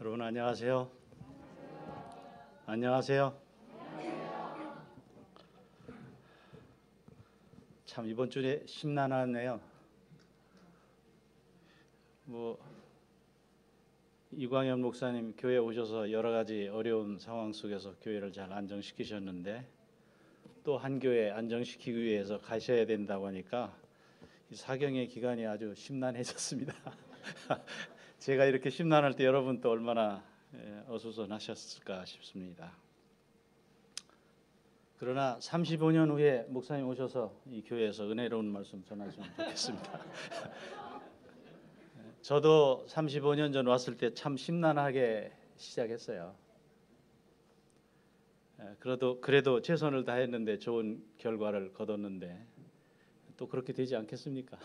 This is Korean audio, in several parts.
여러분 안녕하세요. 안녕하세요. 참 이번 주에 심란하네요. 이광현 목사님 교회 오셔서 여러 가지 어려운 상황 속에서 교회를 잘 안정시키셨는데 또 한 교회 안정시키기 위해서 가셔야 된다고 하니까 이 사경의 기간이 아주 심란해졌습니다. 제가 이렇게 심란할 때 여러분 또 얼마나 어수선하셨을까 싶습니다. 그러나 35년 후에 목사님 오셔서 이 교회에서 은혜로운 말씀 전하시면 좋겠습니다. 저도 35년 전 왔을 때 참 심란하게 시작했어요. 그래도 최선을 다했는데 좋은 결과를 거뒀는데 또 그렇게 되지 않겠습니까?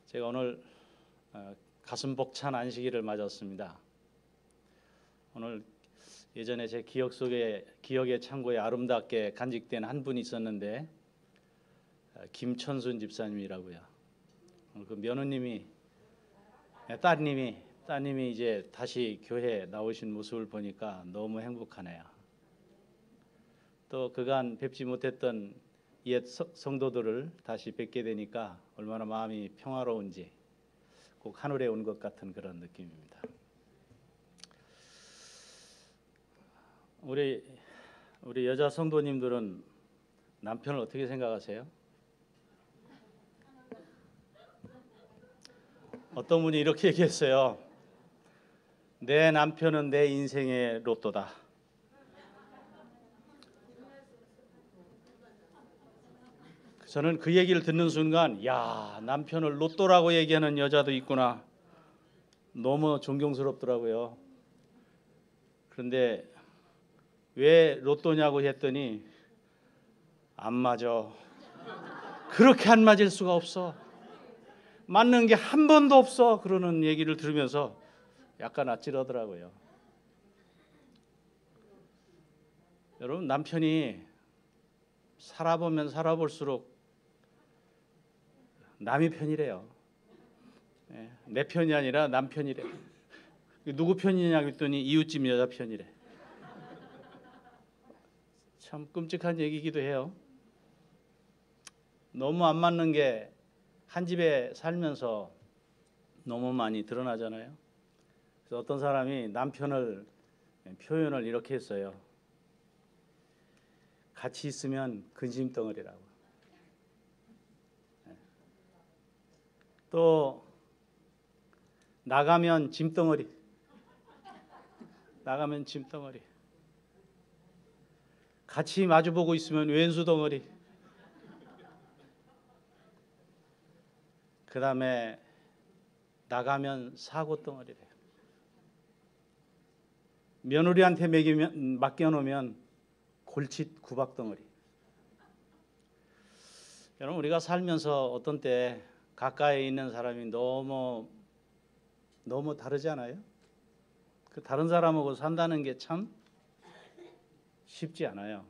제가 오늘 가슴 벅찬 안식일을 맞았습니다. 오늘 예전에 제 기억의 창고에 아름답게 간직된 한 분이 있었는데 김천순 집사님이라고요. 그 며느님이 따님이 이제 다시 교회에 나오신 모습을 보니까 너무 행복하네요. 또 그간 뵙지 못했던 옛 성도들을 다시 뵙게 되니까 얼마나 마음이 평화로운지 꼭 하늘에 온 것 같은 그런 느낌입니다. 우리 여자 성도님들은 남편을 어떻게 생각하세요? 어떤 분이 이렇게 얘기했어요. 내 남편은 내 인생의 로또다. 저는 그 얘기를 듣는 순간 야, 남편을 로또라고 얘기하는 여자도 있구나. 너무 존경스럽더라고요. 그런데 왜 로또냐고 했더니 안 맞아. 그렇게 안 맞을 수가 없어. 맞는 게 한 번도 없어. 그러는 얘기를 들으면서 약간 아찔하더라고요. 여러분, 남편이 살아보면 살아볼수록 남의 편이래요. 내 편이 아니라 남 편이래. 누구 편이냐고 했더니 이웃집 여자 편이래. 참 끔찍한 얘기이기도 해요. 너무 안 맞는 게 한 집에 살면서 너무 많이 드러나잖아요. 그래서 어떤 사람이 남편을 표현을 이렇게 했어요. 같이 있으면 근심덩어리라고. 또 나가면 짐덩어리. 같이 마주보고 있으면 왼수덩어리. 그 다음에 나가면 사고덩어리래요. 며느리한테 맡겨놓으면 골칫 구박덩어리. 여러분, 우리가 살면서 어떤 때 가까이 있는 사람이 너무 다르지 않아요? 그 다른 사람하고 산다는 게 참 쉽지 않아요.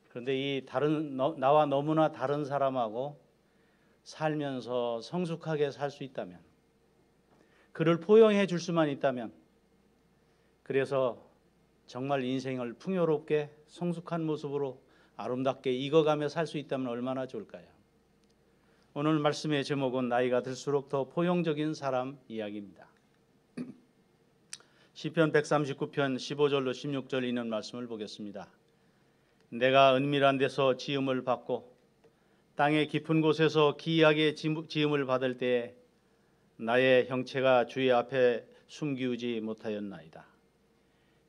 그런데 이 나와 너무나 다른 사람하고 살면서 성숙하게 살 수 있다면, 그를 포용해 줄 수만 있다면, 그래서 정말 인생을 풍요롭게 성숙한 모습으로 아름답게 익어가며 살 수 있다면 얼마나 좋을까요? 오늘 말씀의 제목은 나이가 들수록 더 포용적인 사람 이야기입니다. 시편 139편 15절로 16절 있는 말씀을 보겠습니다. 내가 은밀한 데서 지음을 받고 땅의 깊은 곳에서 기이하게 지음을 받을 때에 나의 형체가 주의 앞에 숨기우지 못하였나이다.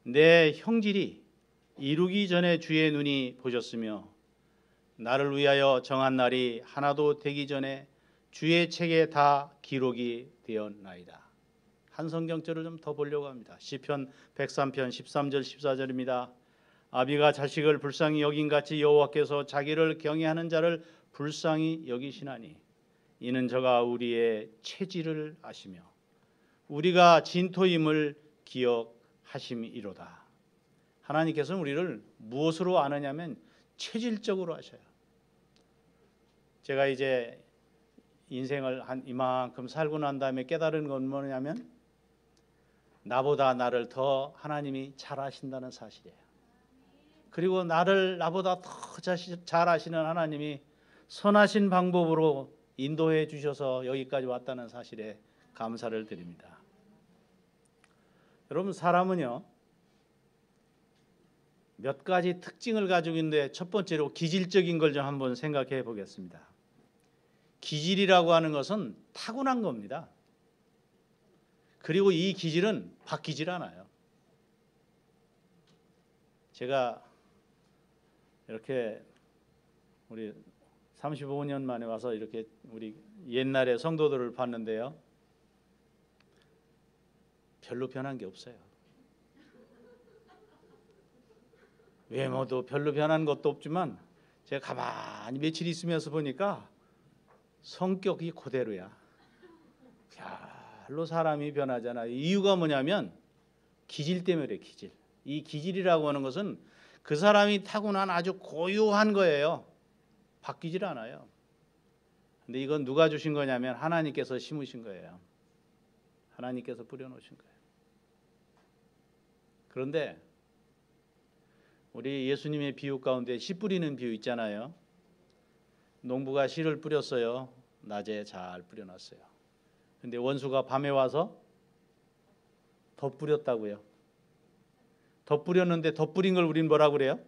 내 형질이 이루기 전에 주의 눈이 보셨으며 나를 위하여 정한 날이 하나도 되기 전에 주의 책에 다 기록이 되었나이다. 한 성경절을 좀 더 보려고 합니다. 시편 103편 13절 14절입니다. 아비가 자식을 불쌍히 여긴같이 여호와께서 자기를 경외하는 자를 불쌍히 여기시나니 이는 저가 우리의 체질을 아시며 우리가 진토임을 기억하심이로다. 하나님께서는 우리를 무엇으로 아느냐면 체질적으로 하셔요. 제가 이제 인생을 한 이만큼 살고 난 다음에 깨달은 건 뭐냐면 나보다 나를 더 하나님이 잘 아신다는 사실이에요. 그리고 나보다 더 잘 아시는 하나님이 선하신 방법으로 인도해 주셔서 여기까지 왔다는 사실에 감사를 드립니다. 여러분, 사람은요 몇 가지 특징을 가지고 있는데 첫 번째로 기질적인 걸 좀 한번 생각해 보겠습니다. 기질이라고 하는 것은 타고난 겁니다. 그리고 이 기질은 바뀌질 않아요. 제가 이렇게 우리 35년 만에 와서 이렇게 우리 옛날의 성도들을 봤는데요, 별로 변한 게 없어요. 외모도 별로 변한 것도 없지만 제가 가만히 며칠 있으면서 보니까 성격이 그대로야. 별로 사람이 변하잖아. 이유가 뭐냐면 기질 때문에 그래, 기질. 이 기질이라고 하는 것은 그 사람이 타고난 아주 고유한 거예요. 바뀌질 않아요. 근데 이건 누가 주신 거냐면 하나님께서 심으신 거예요. 하나님께서 뿌려놓으신 거예요. 그런데 우리 예수님의 비유 가운데 씨 뿌리는 비유 있잖아요. 농부가 씨를 뿌렸어요. 낮에 잘 뿌려놨어요. 근데 원수가 밤에 와서 더 뿌렸다고요. 더 뿌렸는데 더 뿌린 걸 우린 뭐라고 그래요?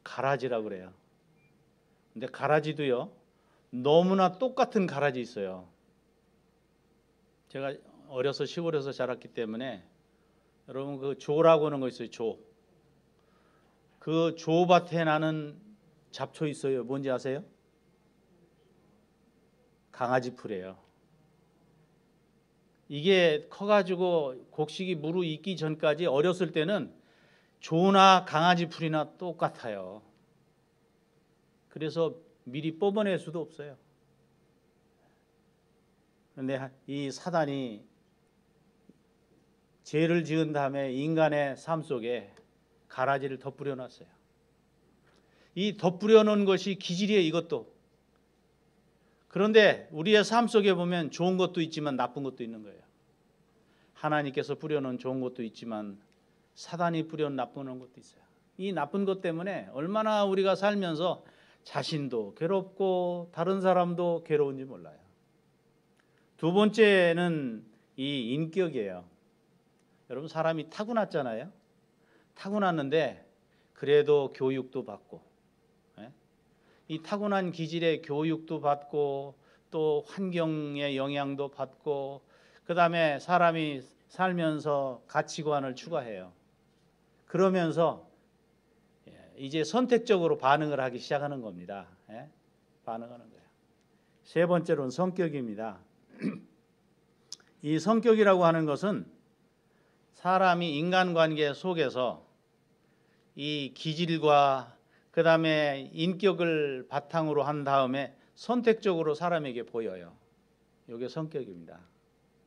가라지라고 그래요. 근데 가라지도요, 너무나 똑같은 가라지 있어요. 제가 어려서 시골에서 자랐기 때문에 여러분 그 조라고 하는 거 있어요. 조. 그 조밭에 나는 잡초 있어요. 뭔지 아세요? 강아지 풀이에요. 이게 커가지고 곡식이 무르익기 전까지 어렸을 때는 조나 강아지 풀이나 똑같아요. 그래서 미리 뽑아낼 수도 없어요. 그런데 이 사단이 죄를 지은 다음에 인간의 삶 속에 가라지를 덧뿌려 놨어요. 이 덧뿌려 놓은 것이 기질이에요, 이것도. 그런데 우리의 삶 속에 보면 좋은 것도 있지만 나쁜 것도 있는 거예요. 하나님께서 뿌려놓은 좋은 것도 있지만 사단이 뿌려놓은 나쁜 것도 있어요. 이 나쁜 것 때문에 얼마나 우리가 살면서 자신도 괴롭고 다른 사람도 괴로운지 몰라요. 두 번째는 이 인격이에요. 여러분, 사람이 타고났잖아요. 타고났는데 그래도 교육도 받고, 이 타고난 기질의 교육도 받고 또 환경의 영향도 받고, 그 다음에 사람이 살면서 가치관을 추가해요. 그러면서 이제 선택적으로 반응을 하기 시작하는 겁니다. 반응하는 거예요. 세 번째로는 성격입니다. 이 성격이라고 하는 것은 사람이 인간관계 속에서 이 기질과 그 다음에 인격을 바탕으로 한 다음에 선택적으로 사람에게 보여요. 이게 성격입니다.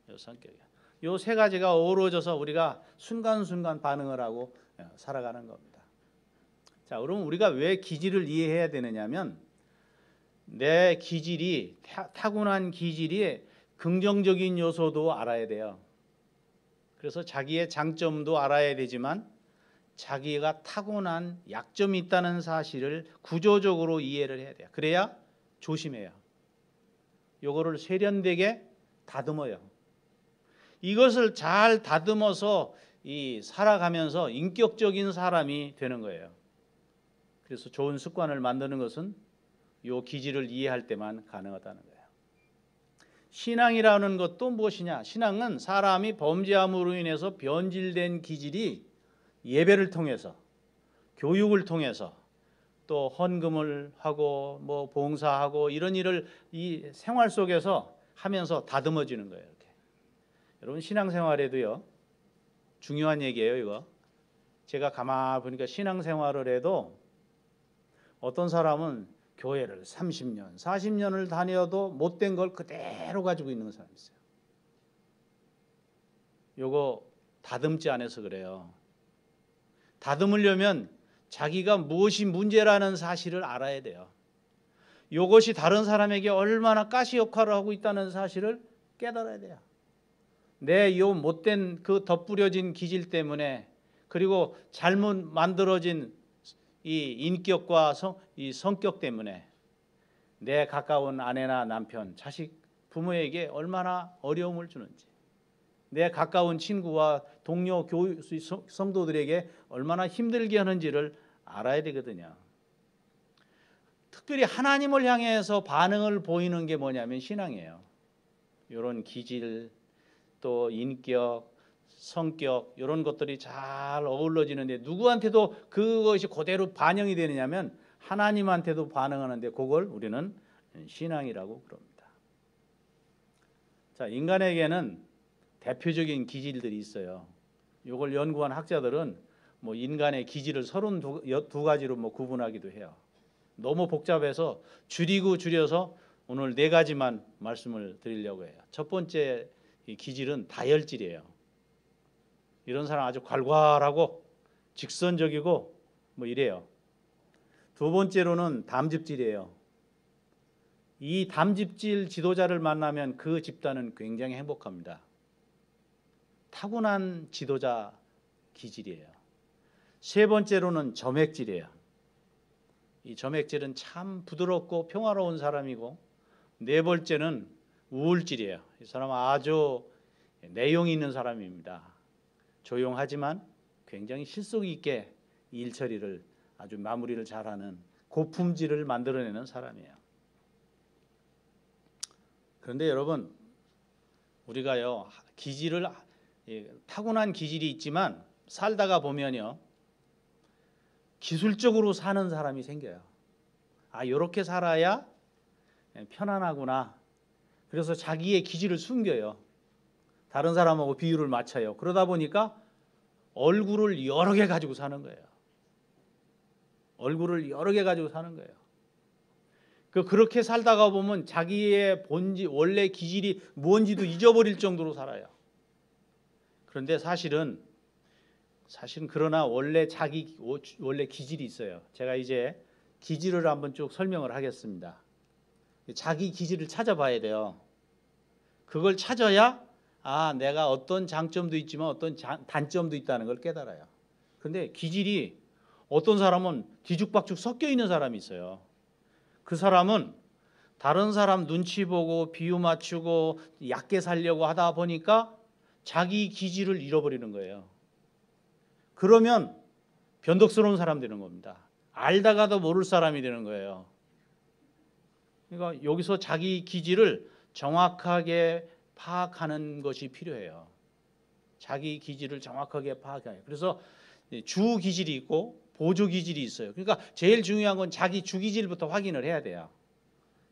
이 성격이야. 이 세 가지가 어우러져서 우리가 순간순간 반응을 하고 살아가는 겁니다. 자, 그럼 우리가 왜 기질을 이해해야 되느냐면 내 기질이 타고난 기질이 긍정적인 요소도 알아야 돼요. 그래서 자기의 장점도 알아야 되지만 자기가 타고난 약점이 있다는 사실을 구조적으로 이해를 해야 돼요. 그래야 조심해요. 요거를 세련되게 다듬어요. 이것을 잘 다듬어서 살아가면서 인격적인 사람이 되는 거예요. 그래서 좋은 습관을 만드는 것은 요 기질을 이해할 때만 가능하다는 거예요. 신앙이라는 것도 무엇이냐? 신앙은 사람이 범죄함으로 인해서 변질된 기질이 예배를 통해서, 교육을 통해서, 또 헌금을 하고 뭐 봉사하고 이런 일을 이 생활 속에서 하면서 다듬어지는 거예요. 이렇게. 여러분, 신앙생활에도요, 중요한 얘기예요. 이거 제가 가만히 보니까 신앙생활을 해도 어떤 사람은 교회를 30년, 40년을 다녀도 못된 걸 그대로 가지고 있는 사람이 있어요. 요거 다듬지 않아서 그래요. 다듬으려면 자기가 무엇이 문제라는 사실을 알아야 돼요. 이것이 다른 사람에게 얼마나 가시 역할을 하고 있다는 사실을 깨달아야 돼요. 내 요 못된 그 덧부려진 기질 때문에, 그리고 잘못 만들어진 이 인격과 이 성격 때문에 내 가까운 아내나 남편, 자식, 부모에게 얼마나 어려움을 주는지, 내 가까운 친구와 동료 성도들에게 얼마나 힘들게 하는지를 알아야 되거든요. 특별히 하나님을 향해서 반응을 보이는 게 뭐냐면 신앙이에요. 이런 기질, 또 인격, 성격, 이런 것들이 잘 어우러지는데 누구한테도 그것이 그대로 반영이 되느냐면 하나님한테도 반응하는데, 그걸 우리는 신앙이라고 그럽니다. 자, 인간에게는 대표적인 기질들이 있어요. 이걸 연구한 학자들은 뭐 인간의 기질을 32가지로 뭐 구분하기도 해요. 너무 복잡해서 줄여서 오늘 4가지만 말씀을 드리려고 해요. 첫 번째 이 기질은 다혈질이에요. 이런 사람 아주 괄괄하고 직선적이고 뭐 이래요. 두 번째로는 담즙질이에요. 이 담즙질 지도자를 만나면 그 집단은 굉장히 행복합니다. 타고난 지도자 기질이에요. 세 번째로는 점액질이에요. 이 점액질은 참 부드럽고 평화로운 사람이고, 네 번째는 우울질이에요. 이 사람은 아주 내용이 있는 사람입니다. 조용하지만 굉장히 실속 있게 일 처리를 아주 마무리를 잘하는 고품질을 만들어내는 사람이에요. 그런데 여러분, 우리가요 기질을 타고난 기질이 있지만 살다가 보면요 기술적으로 사는 사람이 생겨요. 아, 이렇게 살아야 편안하구나. 그래서 자기의 기질을 숨겨요. 다른 사람하고 비율을 맞춰요. 그러다 보니까 얼굴을 여러 개 가지고 사는 거예요. 얼굴을 여러 개 가지고 사는 거예요. 그렇게 살다가 보면 자기의 본질, 원래 기질이 뭔지도 잊어버릴 정도로 살아요. 그런데 사실은 그러나 원래 기질이 있어요. 제가 이제 기질을 한번 쭉 설명을 하겠습니다. 자기 기질을 찾아봐야 돼요. 그걸 찾아야 내가 어떤 장점도 있지만 어떤 단점도 있다는 걸 깨달아요. 그런데 기질이 어떤 사람은 뒤죽박죽 섞여 있는 사람이 있어요. 그 사람은 다른 사람 눈치 보고 비유 맞추고 얕게 살려고 하다 보니까 자기 기질을 잃어버리는 거예요. 그러면 변덕스러운 사람 되는 겁니다. 알다가도 모를 사람이 되는 거예요. 그러니까 여기서 자기 기질을 정확하게 파악하는 것이 필요해요. 자기 기질을 정확하게 파악해요. 그래서 주 기질이 있고 보조 기질이 있어요. 그러니까 제일 중요한 건 자기 주 기질부터 확인을 해야 돼요.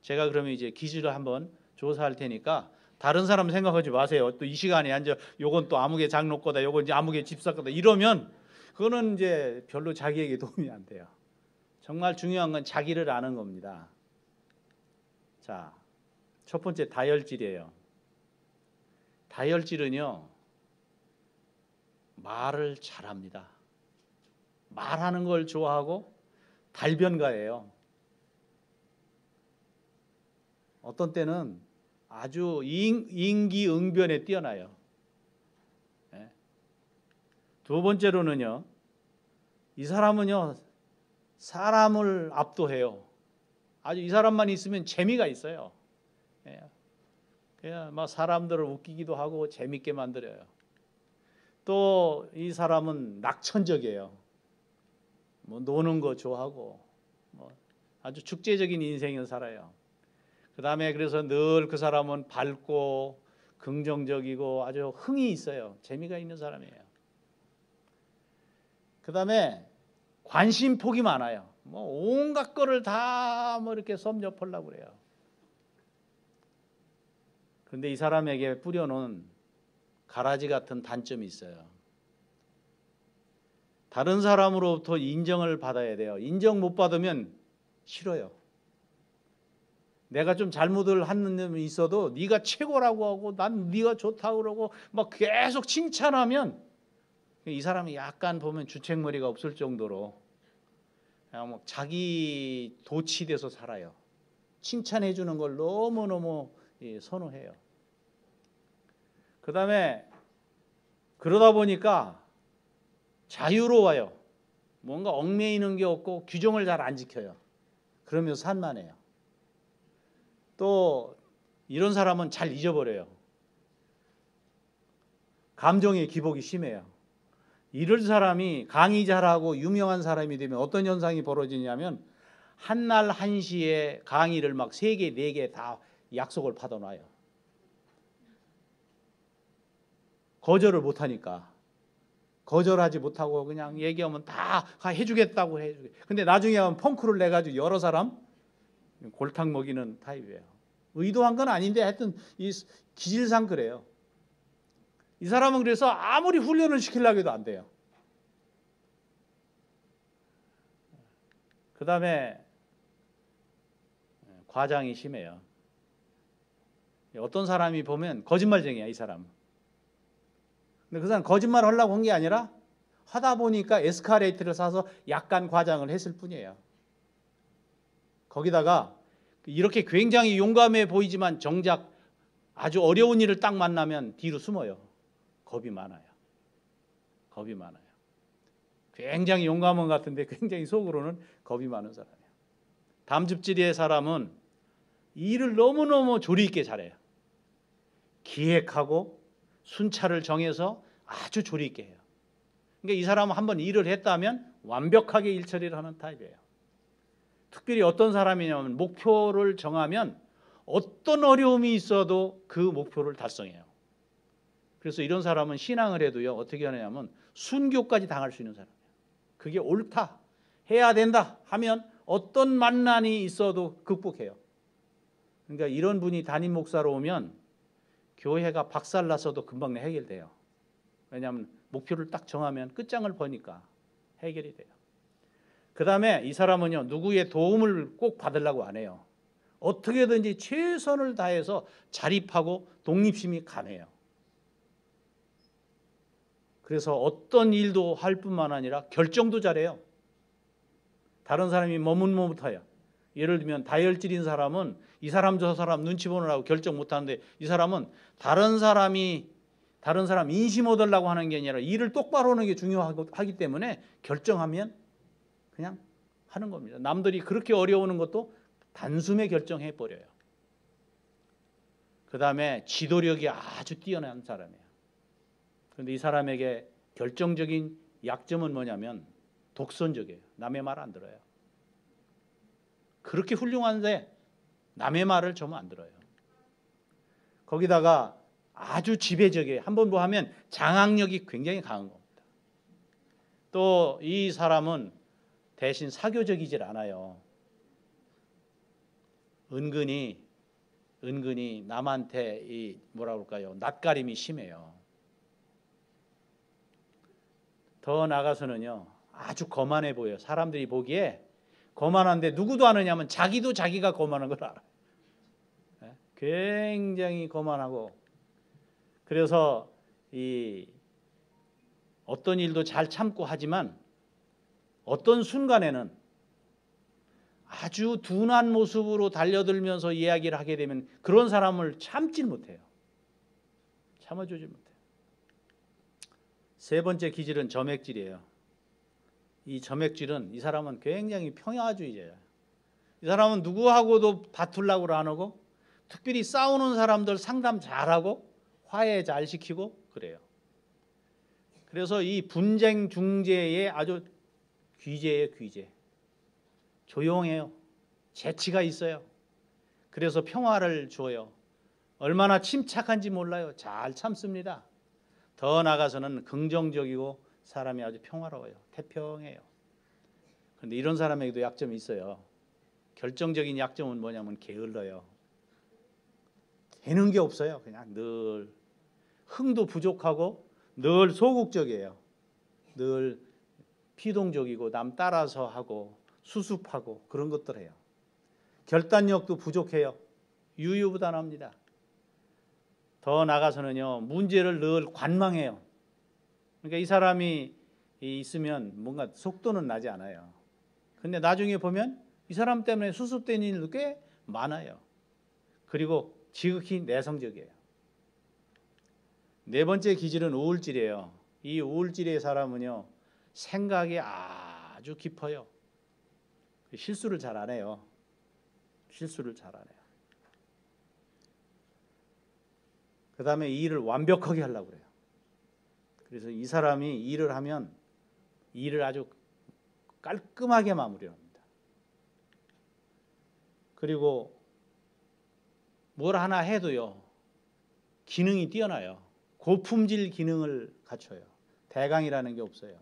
제가 그러면 이제 기질을 한번 조사할 테니까 다른 사람 생각하지 마세요. 또 이 시간에 앉아 요건 또 아무개 장로 거다, 요건 이제 아무개 집사 거다 이러면 그거는 이제 별로 자기에게 도움이 안 돼요. 정말 중요한 건 자기를 아는 겁니다. 자, 첫 번째 다혈질이에요. 다혈질은요 말을 잘합니다. 말하는 걸 좋아하고 달변가예요. 어떤 때는 아주 인기응변에 뛰어나요. 두 번째로는요, 이 사람은요 사람을 압도해요. 아주 이 사람만 있으면 재미가 있어요. 그냥 막 사람들을 웃기기도 하고 재밌게 만들어요. 또 이 사람은 낙천적이에요. 뭐 노는 거 좋아하고 뭐 아주 축제적인 인생을 살아요. 그 다음에 그래서 늘 그 사람은 밝고 긍정적이고 아주 흥이 있어요. 재미가 있는 사람이에요. 그 다음에 관심폭이 많아요. 뭐 온갖 거를 다 뭐 이렇게 섭렵하려고 그래요. 그런데 이 사람에게 뿌려놓은 가라지 같은 단점이 있어요. 다른 사람으로부터 인정을 받아야 돼요. 인정 못 받으면 싫어요. 내가 좀 잘못을 한 놈이 있어도 네가 최고라고 하고 난 네가 좋다고 그러고 막 계속 칭찬하면 이 사람이 약간 보면 주책머리가 없을 정도로 뭐 자기 도취돼서 살아요. 칭찬해 주는 걸 너무너무 선호해요. 그다음에 그러다 보니까 자유로워요. 뭔가 얽매이는 게 없고 규정을 잘 안 지켜요. 그러면서 산만해요. 또 이런 사람은 잘 잊어버려요. 감정의 기복이 심해요. 이런 사람이 강의 잘하고 유명한 사람이 되면 어떤 현상이 벌어지냐면 한날 한시에 강의를 막 3개, 4개 다 약속을 받아놔요. 거절을 못하니까. 거절하지 못하고 그냥 얘기하면 다 해주겠다고 해주게. 근데 나중에 하면 펑크를 내가지고 여러 사람 골탕 먹이는 타입이에요. 의도한 건 아닌데 하여튼 이 기질상 그래요. 이 사람은 그래서 아무리 훈련을 시키려고 해도 안 돼요. 그 다음에 과장이 심해요. 어떤 사람이 보면 거짓말쟁이야, 이 사람. 근데 그 사람 거짓말 하려고 한 게 아니라 하다 보니까 에스카레이터를 사서 약간 과장을 했을 뿐이에요. 거기다가 이렇게 굉장히 용감해 보이지만 정작 아주 어려운 일을 딱 만나면 뒤로 숨어요. 겁이 많아요. 겁이 많아요. 굉장히 용감한 것 같은데 굉장히 속으로는 겁이 많은 사람이에요. 담즙질의 사람은 일을 너무너무 조리 있게 잘해요. 기획하고 순차를 정해서 아주 조리 있게 해요. 그러니까 이 사람은 한번 일을 했다면 완벽하게 일 처리를 하는 타입이에요. 특별히 어떤 사람이냐면 목표를 정하면 어떤 어려움이 있어도 그 목표를 달성해요. 그래서 이런 사람은 신앙을 해도요 어떻게 하냐면 순교까지 당할 수 있는 사람이에요. 그게 옳다, 해야 된다 하면 어떤 만난이 있어도 극복해요. 그러니까 이런 분이 담임 목사로 오면 교회가 박살났어도 금방 해결돼요. 왜냐하면 목표를 딱 정하면 끝장을 보니까 해결이 돼요. 그 다음에 이 사람은요 누구의 도움을 꼭 받으려고 안 해요. 어떻게든지 최선을 다해서 자립하고 독립심이 강해요. 그래서 어떤 일도 할 뿐만 아니라 결정도 잘해요. 다른 사람이 머뭇머뭇해요. 예를 들면 다혈질인 사람은 이 사람 저 사람 눈치 보느라고 결정 못하는데 이 사람은 다른 사람 인심 얻으려고 하는 게 아니라 일을 똑바로 하는 게 중요하기 때문에 결정하면 그냥 하는 겁니다. 남들이 그렇게 어려우는 것도 단숨에 결정해 버려요. 그 다음에 지도력이 아주 뛰어난 사람이에요. 그런데 이 사람에게 결정적인 약점은 뭐냐면 독선적이에요. 남의 말 안 들어요. 그렇게 훌륭한데 남의 말을 좀 안 들어요. 거기다가 아주 지배적이에요. 한번 뭐 하면 장악력이 굉장히 강한 겁니다. 또 이 사람은 대신 사교적이질 않아요. 은근히 남한테 이 뭐라 그럴까요? 낯가림이 심해요. 더 나가서는요 아주 거만해 보여요. 사람들이 보기에 거만한데 누구도 아느냐면 자기도 자기가 거만한 걸 알아요. 굉장히 거만하고 그래서 이 어떤 일도 잘 참고 하지만 어떤 순간에는 아주 둔한 모습으로 달려들면서 이야기를 하게 되면 그런 사람을 참질 못해요. 참아주지 못해요. 세 번째 기질은 점액질이에요. 이 점액질은 이 사람은 굉장히 평화주의자예요. 이 사람은 누구하고도 다투려고 안 하고 특별히 싸우는 사람들 상담 잘하고 화해 잘 시키고 그래요. 그래서 이 분쟁 중재의 아주 귀재예요. 귀재. 조용해요. 재치가 있어요. 그래서 평화를 줘요. 얼마나 침착한지 몰라요. 잘 참습니다. 더 나아가서는 긍정적이고 사람이 아주 평화로워요. 태평해요. 그런데 이런 사람에게도 약점이 있어요. 결정적인 약점은 뭐냐면 게을러요. 되는 게 없어요. 그냥 늘 흥도 부족하고 늘 소극적이에요. 늘 피동적이고 남 따라서 하고 수습하고 그런 것들 해요. 결단력도 부족해요. 유유부단합니다. 더 나아가서는요 문제를 늘 관망해요. 그러니까 이 사람이 있으면 뭔가 속도는 나지 않아요. 근데 나중에 보면 이 사람 때문에 수습된 일도 꽤 많아요. 그리고 지극히 내성적이에요. 네 번째 기질은 우울질이에요. 이 우울질의 사람은요, 생각이 아주 깊어요. 실수를 잘 안 해요. 실수를 잘 안 해요. 그 다음에 이 일을 완벽하게 하려고 그래요. 그래서 이 사람이 일을 하면 일을 아주 깔끔하게 마무리합니다. 그리고 뭘 하나 해도요, 기능이 뛰어나요. 고품질 기능을 갖춰요. 대강이라는 게 없어요.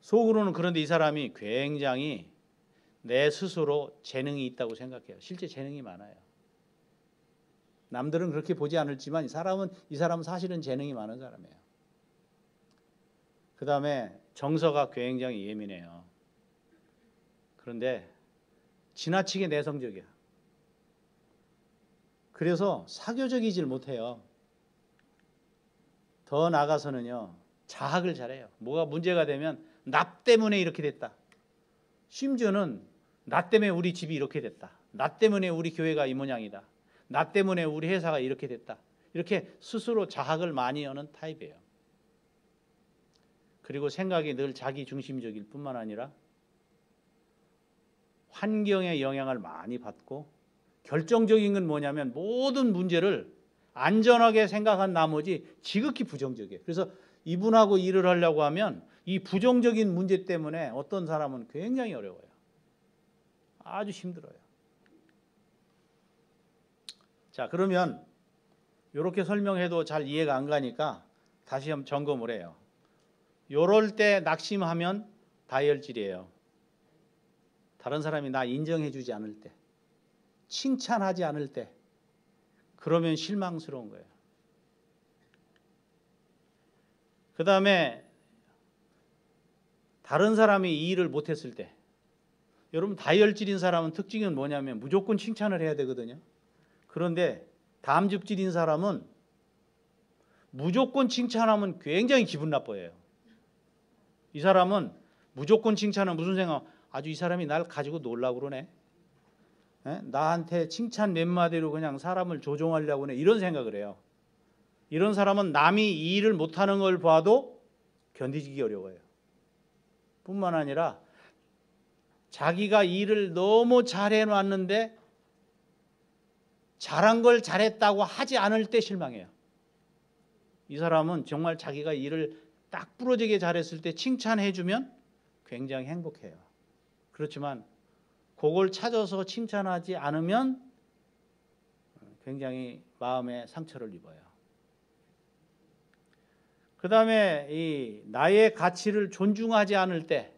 속으로는 그런데 이 사람이 굉장히 내 스스로 재능이 있다고 생각해요. 실제 재능이 많아요. 남들은 그렇게 보지 않을지만 이 사람은 사실은 재능이 많은 사람이에요. 그 다음에 정서가 굉장히 예민해요. 그런데 지나치게 내성적이야. 그래서 사교적이질 못해요. 더 나아가서는요, 자학을 잘해요. 뭐가 문제가 되면 나 때문에 이렇게 됐다. 심지어는 나 때문에 우리 집이 이렇게 됐다. 나 때문에 우리 교회가 이 모양이다. 나 때문에 우리 회사가 이렇게 됐다. 이렇게 스스로 자학을 많이 하는 타입이에요. 그리고 생각이 늘 자기 중심적일 뿐만 아니라 환경의 영향을 많이 받고, 결정적인 건 뭐냐면 모든 문제를 안전하게 생각한 나머지 지극히 부정적이에요. 그래서 이분하고 일을 하려고 하면 이 부정적인 문제 때문에 어떤 사람은 굉장히 어려워요. 아주 힘들어요. 자, 그러면 이렇게 설명해도 잘 이해가 안 가니까 다시 한번 점검을 해요. 요럴 때 낙심하면 다혈질이에요. 다른 사람이 나 인정해 주지 않을 때, 칭찬하지 않을 때, 그러면 실망스러운 거예요. 그 다음에 다른 사람이 이 일을 못했을 때, 여러분 다혈질인 사람은 특징은 뭐냐면 무조건 칭찬을 해야 되거든요. 그런데 담즙질인 사람은 무조건 칭찬하면 굉장히 기분 나빠해요. 이 사람은 무조건 칭찬하면 무슨 생각? 아주 이 사람이 날 가지고 놀라고 그러네. 나한테 칭찬 몇 마디로 그냥 사람을 조종하려고 하네. 이런 생각을 해요. 이런 사람은 남이 이 일을 못하는 걸 봐도 견디기 어려워요. 뿐만 아니라 자기가 일을 너무 잘해놨는데 잘한 걸 잘했다고 하지 않을 때 실망해요. 이 사람은 정말 자기가 일을 딱 부러지게 잘했을 때 칭찬해주면 굉장히 행복해요. 그렇지만 그걸 찾아서 칭찬하지 않으면 굉장히 마음에 상처를 입어요. 그 다음에 이 나의 가치를 존중하지 않을 때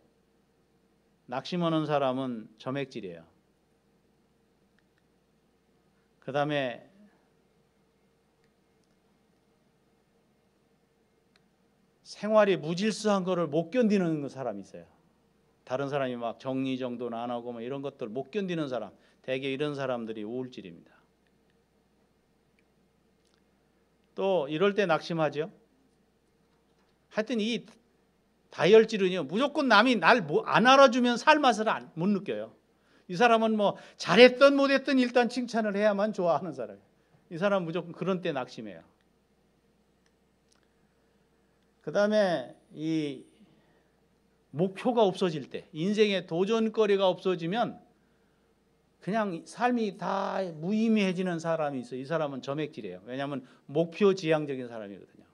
낙심하는 사람은 점액질이에요. 그 다음에 생활이 무질서한 거를 못 견디는 사람이 있어요. 다른 사람이 막 정리정돈 안 하고 뭐 이런 것들 못 견디는 사람, 대개 이런 사람들이 우울질입니다. 또 이럴 때 낙심하죠. 하여튼 이 다혈질은요, 무조건 남이 날 안 알아주면 살 맛을 못 느껴요. 이 사람은 뭐 잘했든 못했든 일단 칭찬을 해야만 좋아하는 사람이에요. 이 사람은 무조건 그런 때 낙심해요. 그 다음에 이 목표가 없어질 때, 인생의 도전거리가 없어지면 그냥 삶이 다 무의미해지는 사람이 있어요. 이 사람은 점액질이에요. 왜냐하면 목표지향적인 사람이거든요.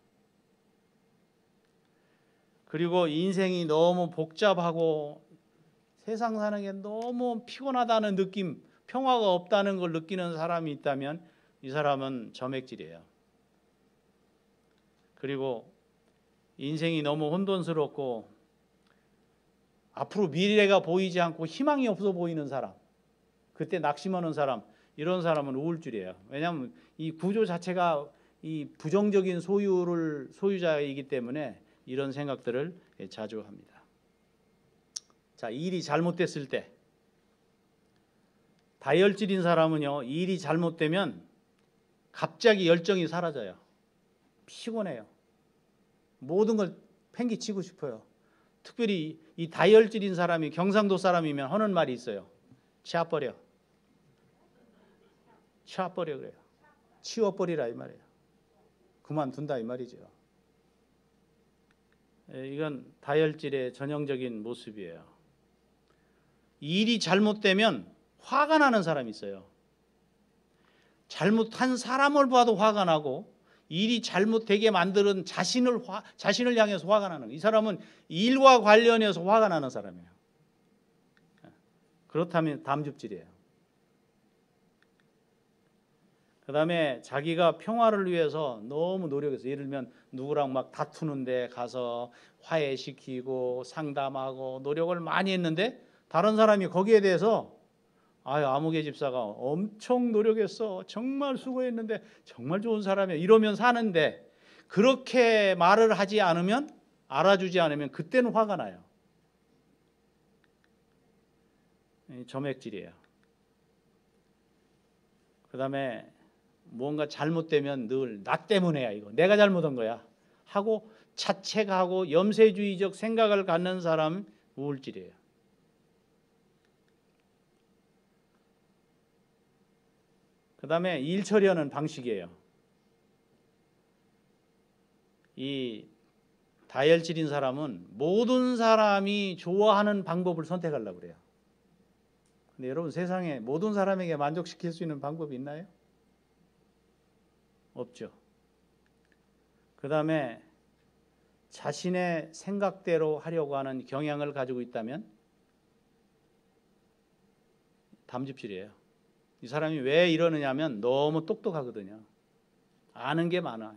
그리고 인생이 너무 복잡하고 세상 사는 게 너무 피곤하다는 느낌, 평화가 없다는 걸 느끼는 사람이 있다면 이 사람은 점액질이에요. 그리고 인생이 너무 혼돈스럽고 앞으로 미래가 보이지 않고 희망이 없어 보이는 사람, 그때 낙심하는 사람, 이런 사람은 우울질이에요. 왜냐하면 이 구조 자체가 이 부정적인 소유자이기 때문에 이런 생각들을 자주 합니다. 자, 일이 잘못됐을 때 다혈질인 사람은요, 일이 잘못되면 갑자기 열정이 사라져요. 피곤해요. 모든 걸 팽개치고 싶어요. 특별히 이 다혈질인 사람이 경상도 사람이면 하는 말이 있어요. 치워버려. 치워버려 그래요. 치워버리라 이 말이에요. 그만둔다 이 말이죠. 이건 다혈질의 전형적인 모습이에요. 일이 잘못되면 화가 나는 사람이 있어요. 잘못한 사람을 봐도 화가 나고 일이 잘못되게 만드는 자신을 향해서 화가 나는, 이 사람은 일과 관련해서 화가 나는 사람이에요. 그렇다면 담즙질이에요. 그 다음에 자기가 평화를 위해서 너무 노력해서, 예를 들면 누구랑 막 다투는데 가서 화해시키고 상담하고 노력을 많이 했는데 다른 사람이 거기에 대해서 아무개 집사가 엄청 노력했어, 정말 수고했는데 정말 좋은 사람이야 이러면 사는데, 그렇게 말을 하지 않으면, 알아주지 않으면 그때는 화가 나요. 점액질이에요. 그 다음에 뭔가 잘못되면 늘 나 때문에야, 이거 내가 잘못한 거야 하고 자책하고 염세주의적 생각을 갖는 사람 우울질이에요. 그 다음에 일 처리하는 방식이에요. 이 다혈질인 사람은 모든 사람이 좋아하는 방법을 선택하려고 그래요. 근데 여러분, 세상에 모든 사람에게 만족시킬 수 있는 방법이 있나요? 없죠. 그 다음에 자신의 생각대로 하려고 하는 경향을 가지고 있다면 담즙질이에요. 이 사람이 왜 이러느냐면 너무 똑똑하거든요. 아는 게 많아요.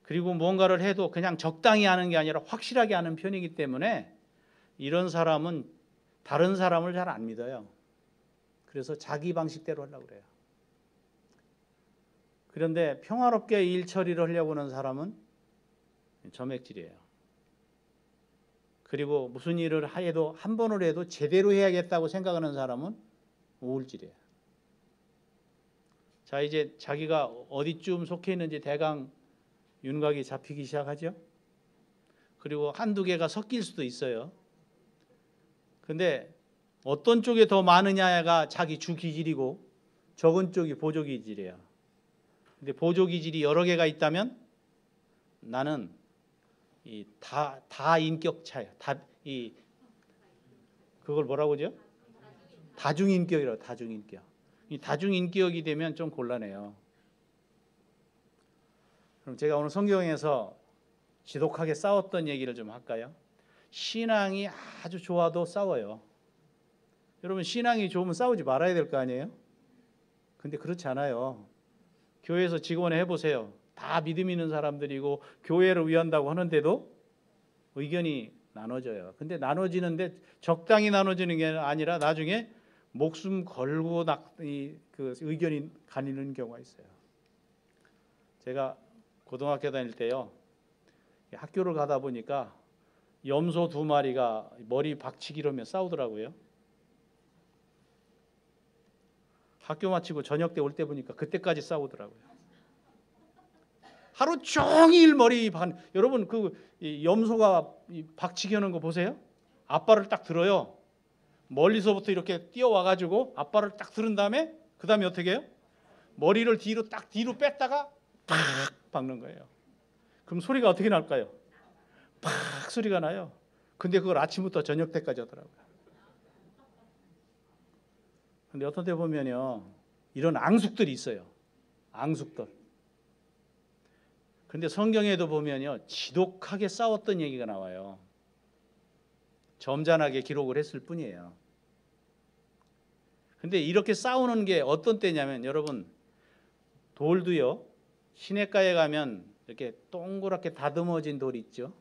그리고 뭔가를 해도 그냥 적당히 하는 게 아니라 확실하게 하는 편이기 때문에 이런 사람은 다른 사람을 잘 안 믿어요. 그래서 자기 방식대로 하려고 그래요. 그런데 평화롭게 일 처리를 하려고 하는 사람은 점액질이에요. 그리고 무슨 일을 해도 한 번을 해도 제대로 해야겠다고 생각하는 사람은 우울질이에요. 자, 이제 자기가 어디쯤 속해 있는지 대강 윤곽이 잡히기 시작하죠. 그리고 한두 개가 섞일 수도 있어요. 근데 어떤 쪽에 더 많으냐가 자기 주 기질이고 적은 쪽이 보조 기질이에요. 근데 보조 기질이 여러 개가 있다면 나는 이 다인격차예요. 그걸 뭐라고 하죠? 다중인격이라고. 다중인격. 이 다중인격이 되면 좀 곤란해요. 그럼 제가 오늘 성경에서 지독하게 싸웠던 얘기를 좀 할까요? 신앙이 아주 좋아도 싸워요. 여러분, 신앙이 좋으면 싸우지 말아야 될 거 아니에요? 근데 그렇지 않아요. 교회에서 직원회 해보세요. 다 믿음 있는 사람들이고 교회를 위한다고 하는데도 의견이 나눠져요. 근데 나눠지는데 적당히 나눠지는 게 아니라 나중에 목숨 걸고 그 의견이 갈리는 경우가 있어요. 제가 고등학교 다닐 때요, 학교를 가다 보니까 염소 2마리가 머리 박치기로 하며 싸우더라고요. 학교 마치고 저녁 때 올 때 보니까 그때까지 싸우더라고요. 하루 종일 여러분, 염소가 박치기 하는 거 보세요. 앞발을 딱 들어요. 멀리서부터 이렇게 뛰어와가지고 앞발을 딱 들은 다음에 그 다음에 어떻게 해요? 머리를 뒤로 뺐다가 팍 박는 거예요. 그럼 소리가 어떻게 날까요? 팍 소리가 나요. 근데 그걸 아침부터 저녁 때까지 하더라고요. 근데 어떤 때 보면요, 이런 앙숙들이 있어요. 앙숙들. 근데 성경에도 보면요, 지독하게 싸웠던 얘기가 나와요. 점잖하게 기록을 했을 뿐이에요. 근데 이렇게 싸우는 게 어떤 때냐면, 여러분, 돌도요, 시냇가에 가면 이렇게 동그랗게 다듬어진 돌이 있죠.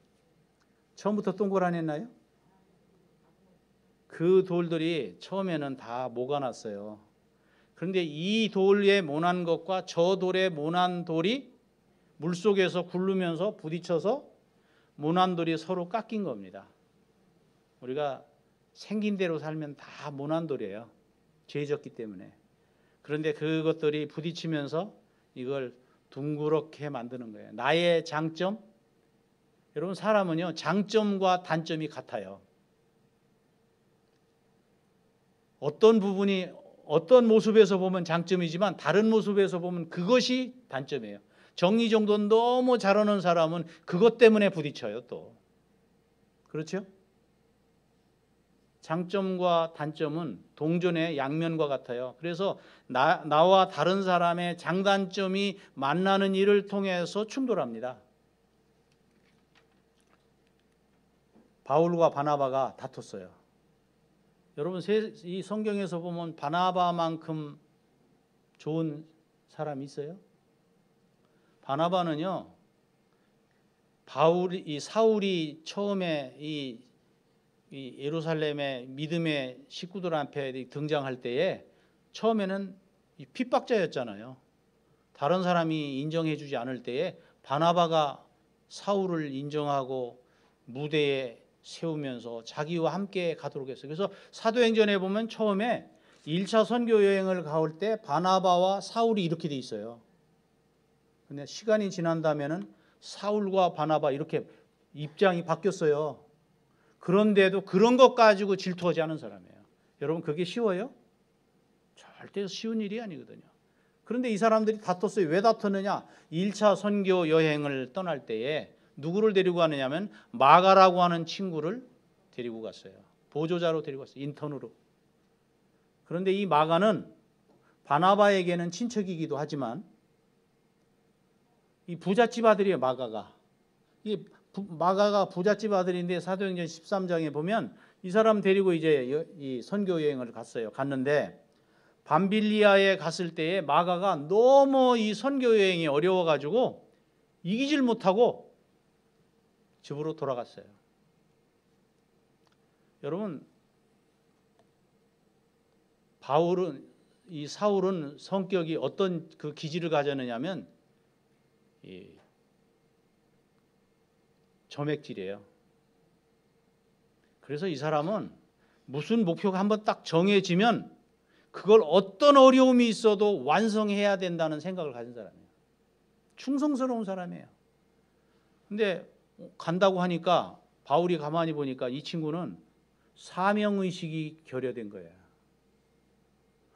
처음부터 동그라냈나요? 그 돌들이 처음에는 다 모가났어요. 그런데 이 돌에 모난 것과 저 돌에 모난 돌이 물속에서 굴르면서 부딪혀서 모난 돌이 서로 깎인 겁니다. 우리가 생긴 대로 살면 다 모난 돌이에요. 죄졌기 때문에. 그런데 그것들이 부딪히면서 이걸 둥그렇게 만드는 거예요. 나의 장점, 여러분 사람은요 장점과 단점이 같아요. 어떤 부분이 어떤 모습에서 보면 장점이지만 다른 모습에서 보면 그것이 단점이에요. 정리정돈 너무 잘하는 사람은 그것 때문에 부딪혀요 또. 그렇죠? 장점과 단점은 동전의 양면과 같아요. 그래서 나와 다른 사람의 장단점이 만나는 일을 통해서 충돌합니다. 바울과 바나바가 다퉜어요. 여러분 이 성경에서 보면 바나바만큼 좋은 사람이 있어요? 바나바는요, 사울이 처음에 이 예루살렘의 믿음의 식구들 앞에 등장할 때에 처음에는 핍박자였잖아요. 다른 사람이 인정해주지 않을 때에 바나바가 사울을 인정하고 무대에 세우면서 자기와 함께 가도록 했어요. 그래서 사도행전에 보면 처음에 1차 선교 여행을 가올 때 바나바와 사울이 이렇게 돼 있어요. 근데 시간이 지난다면은 사울과 바나바 이렇게 입장이 바뀌었어요. 그런데도 그런 것 가지고 질투하지 않은 사람이에요. 여러분 그게 쉬워요? 절대 쉬운 일이 아니거든요. 그런데 이 사람들이 다퉜어요. 왜 다퉜느냐? 1차 선교 여행을 떠날 때에 누구를 데리고 가느냐면 마가라고 하는 친구를 데리고 갔어요. 보조자로 데리고 갔어요. 인턴으로. 그런데 이 마가는 바나바에게는 친척이기도 하지만 이 부잣집 아들이에요. 마가가. 마가가 부잣집 아들인데 사도행전 13장에 보면 이 사람 데리고 이제 이 선교 여행을 갔는데 밤빌리아에 갔을 때에 마가가 너무 이 선교 여행이 어려워가지고 이기질 못하고 집으로 돌아갔어요. 여러분 사울은 성격이 어떤 그 기질을 가졌느냐면 점액질이에요. 그래서 이 사람은 무슨 목표가 한번 딱 정해지면 그걸 어떤 어려움이 있어도 완성해야 된다는 생각을 가진 사람이에요. 충성스러운 사람이에요. 근데 간다고 하니까 바울이 가만히 보니까 이 친구는 사명의식이 결여된 거예요.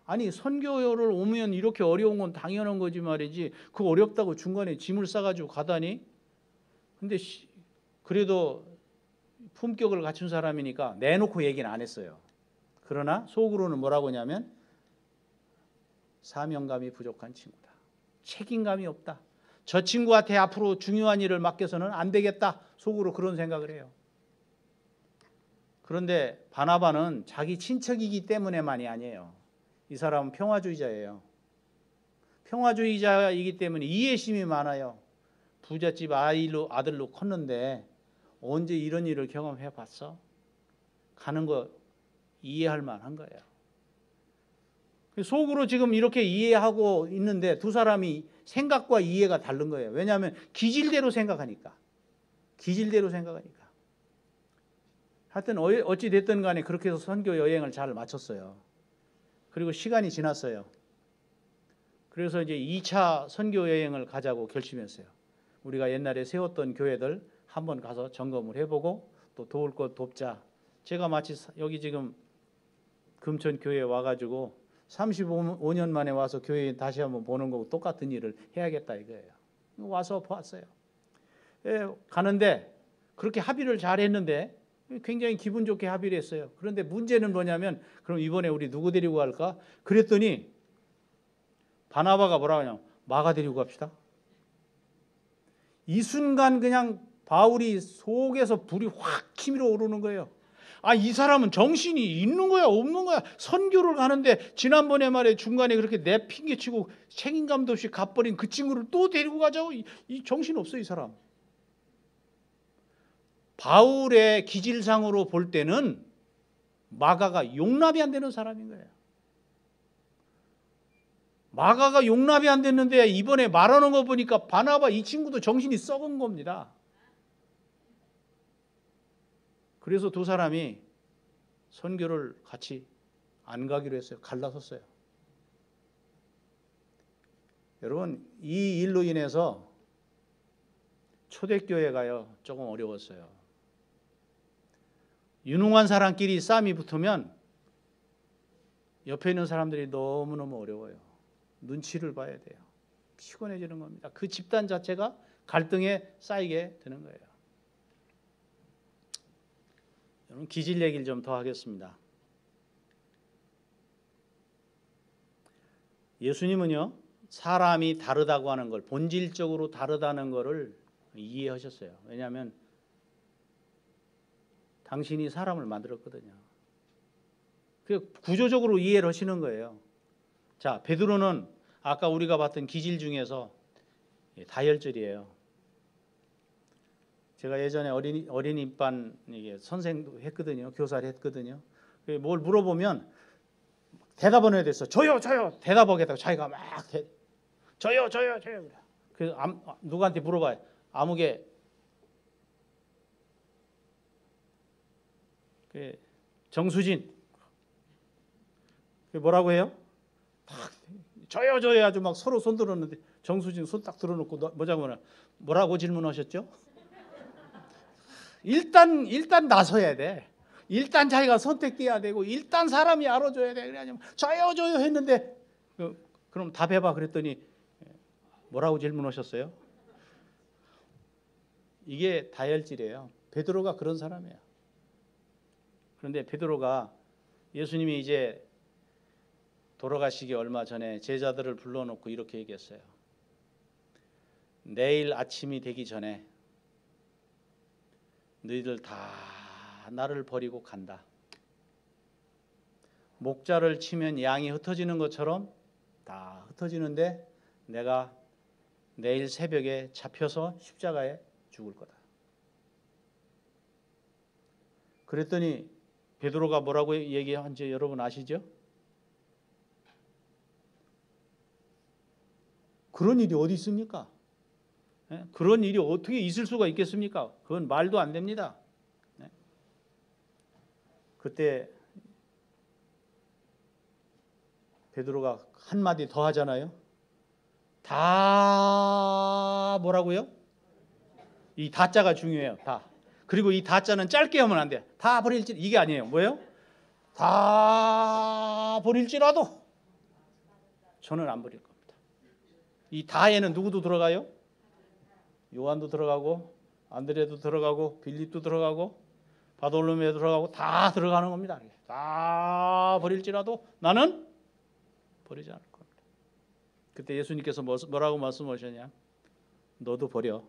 아니 선교를 오면 이렇게 어려운 건 당연한 거지 말이지 그 어렵다고 중간에 짐을 싸가지고 가다니. 근데 그래도 품격을 갖춘 사람이니까 내놓고 얘기는 안 했어요. 그러나 속으로는 뭐라고 하냐면 사명감이 부족한 친구다. 책임감이 없다. 저 친구한테 앞으로 중요한 일을 맡겨서는 안 되겠다. 속으로 그런 생각을 해요. 그런데 바나바는 자기 친척이기 때문에만이 아니에요. 이 사람은 평화주의자예요. 평화주의자이기 때문에 이해심이 많아요. 부잣집 아들로 컸는데 언제 이런 일을 경험해 봤어? 가는 거 이해할 만한 거예요. 속으로 지금 이렇게 이해하고 있는데 두 사람이 생각과 이해가 다른 거예요. 왜냐하면 기질대로 생각하니까. 하여튼 어찌 됐든 간에 그렇게 해서 선교 여행을 잘 마쳤어요. 그리고 시간이 지났어요. 그래서 이제 2차 선교 여행을 가자고 결심했어요. 우리가 옛날에 세웠던 교회들 한번 가서 점검을 해보고 또 도울 것 돕자. 제가 마치 여기 지금 금천 교회에 와가지고 35년 만에 와서 교회에 다시 한번 보는 거고 똑같은 일을 해야겠다 이거예요. 와서 봤어요. 가는데 그렇게 합의를 잘 했는데 굉장히 기분 좋게 합의를 했어요. 그런데 문제는 뭐냐면 그럼 이번에 우리 누구 데리고 갈까? 그랬더니 바나바가 뭐라고 하냐면 마가 데리고 갑시다. 이 순간 그냥 바울이 속에서 불이 확 치밀어 오르는 거예요. 이 사람은 정신이 있는 거야 없는 거야. 선교를 가는데 지난번에 말에 중간에 그렇게 내 핑계치고 책임감도 없이 가버린 그 친구를 또 데리고 가자고. 이 정신 없어 이 사람. 바울의 기질상으로 볼 때는 마가가 용납이 안 되는 사람인 거예요. 마가가 용납이 안 됐는데 이번에 말하는 거 보니까 바나바 이 친구도 정신이 썩은 겁니다. 그래서 두 사람이 선교를 같이 안 가기로 했어요. 갈라섰어요. 여러분 이 일로 인해서 초대교회가요 조금 어려웠어요. 유능한 사람끼리 싸움이 붙으면 옆에 있는 사람들이 너무너무 어려워요. 눈치를 봐야 돼요. 피곤해지는 겁니다. 그 집단 자체가 갈등에 쌓이게 되는 거예요. 여러분, 기질 얘기를 좀 더 하겠습니다. 예수님은요, 사람이 다르다고 하는 걸, 본질적으로 다르다는 것을 이해하셨어요. 왜냐하면 당신이 사람을 만들었거든요. 그 구조적으로 이해를 하시는 거예요. 자, 베드로는 아까 우리가 봤던 기질 중에서 다혈질이에요. 제가 예전에 어린이반 선생도 했거든요. 교사를 했거든요. 뭘 물어보면 대답은 해야 됐어. 저요. 대답하겠다고 자기가 막 저요. 그래서 누구한테 물어봐요. 아무개 정수진 뭐라고 해요? 저요 아주 막 서로 손 들었는데 정수진 손 딱 들어놓고 뭐라고 질문하셨죠? 일단 나서야 돼. 일단 자기가 선택돼야 되고 일단 사람이 알아줘야 돼. 그래가지고 저요 했는데 그럼 답해봐 그랬더니 뭐라고 질문하셨어요? 이게 다혈질이에요. 베드로가 그런 사람이에요. 그런데 베드로가 예수님이 이제 돌아가시기 얼마 전에 제자들을 불러놓고 이렇게 얘기했어요. 내일 아침이 되기 전에 너희들 다 나를 버리고 간다. 목자를 치면 양이 흩어지는 것처럼 다 흩어지는데 내가 내일 새벽에 잡혀서 십자가에 죽을 거다. 그랬더니 베드로가 뭐라고 얘기한지 여러분 아시죠? 그런 일이 어디 있습니까? 그런 일이 어떻게 있을 수가 있겠습니까? 그건 말도 안 됩니다. 그때 베드로가 한마디 더 하잖아요. 다 뭐라고요? 이 다자가 중요해요. 다. 그리고 이 다자는 짧게 하면 안 돼요. 다 버릴지 이게 아니에요. 뭐예요? 다 버릴지라도 저는 안 버릴 겁니다. 이 다에는 누구도 들어가요? 요한도 들어가고 안드레도 들어가고 빌립도 들어가고 바돌로메도 들어가고 다 들어가는 겁니다. 다 버릴지라도 나는 버리지 않을 겁니다. 그때 예수님께서 뭐라고 말씀하셨냐? 너도 버려.